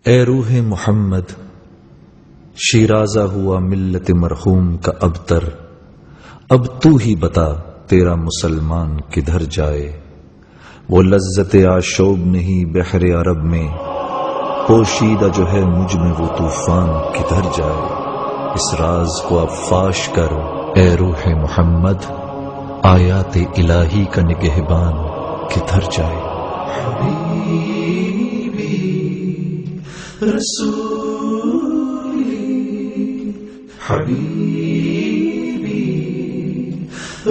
اے روح محمد، شیرازہ ہوا ملت مرحوم کا ابتر، اب تو ہی بتا تیرا مسلمان کدھر جائے؟ وہ لذت آشوب نہیں بحر عرب میں، پوشیدہ جو ہے مجھ میں وہ طوفان کدھر جائے؟ اس راز کو اب فاش کر اے روح محمد، آیات الہی کا نگہبان کدھر جائے؟ حبیبی رسولی، حبیبی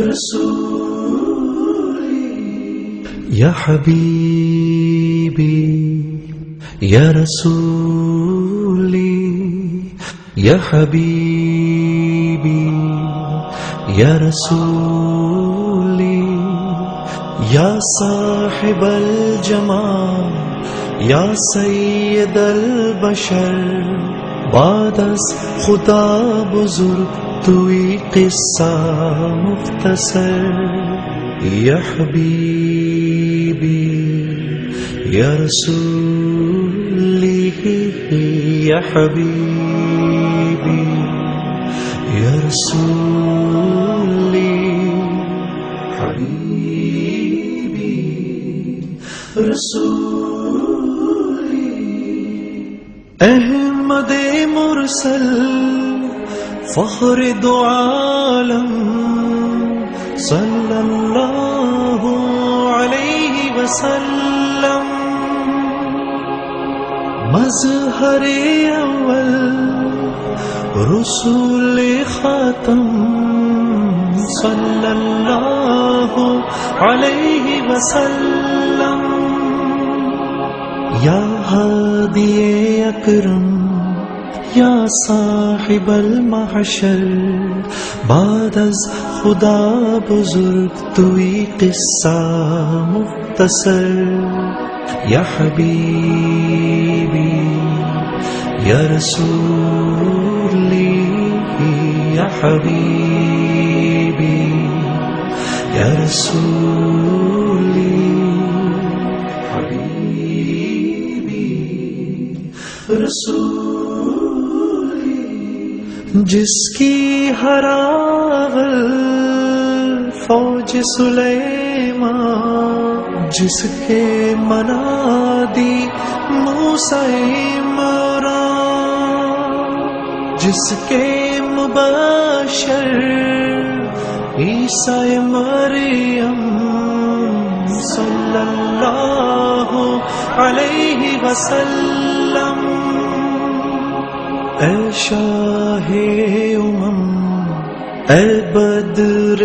رسولی، یا حبیبی یا رسولی، یا حبیبی یا رسولی، یا صاحب الجمال یا سید البشر، بعد از خدا بزرگ توی قصہ مختصر، یا حبیبی یا رسولی، یا حبیبی یا رسولی، حبیبی رسولی، احمد مرسل فخر دو عالم، صلی اللہ علیہ وسلم، مظہر اول رسول خاتم، صلی اللہ علیہ وسلم، یا ہادی اکرم یا صاحب المحشر، بعد از خدا بزرگ توی قصہ مختصر، یا حبیبی یا رسولی، یا حبیبی یا رسولی، حبیبی رسولی، جس کی ہراول فوج سلیمان، جس کے منادی موسیٰ عمران، جس کے مبشر عیسیٰ مریم، صلی اللہ علیہ وسلم، اے شاہ اے بدر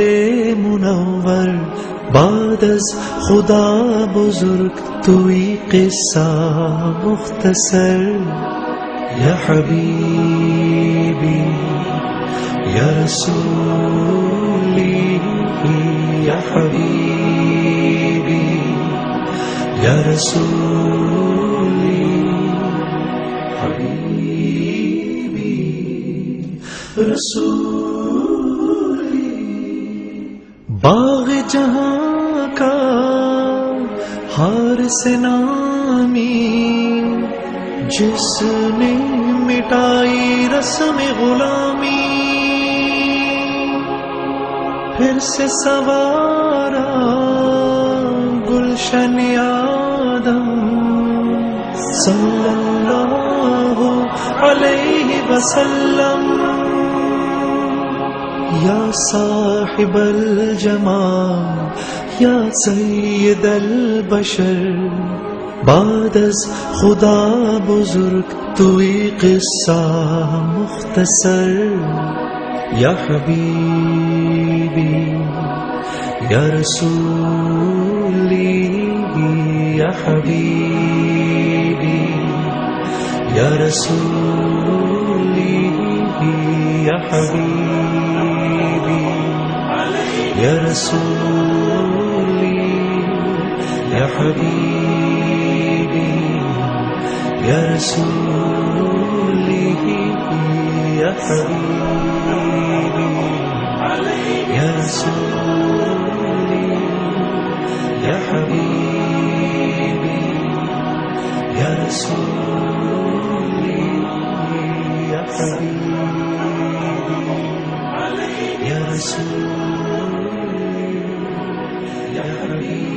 منور، بعد از خدا بزرگ توی قصہ مختصر، یا حبیبی یا رسولی، یا حبیبی یا رسولی، حبیبی رسولی، باغ جہاں کا حارس نامی، جس نے مٹائی رسم غلامی، پھر سے سوارا گلشن آدم، صلی اللہ علیہ وسلم، یا صاحب الجمال یا سید البشر، بعد از خدا بزرگ توی قصہ مختصر، یا حبیبی یا رسولی، یا حبیبی یا رسولی، یا حبیبی یا رسولی، یا حبیبی یا رسولی، یا حبیبی یا رسولی، یا حبیبی یا رسولی۔ حبیب یا رسول یا حبیب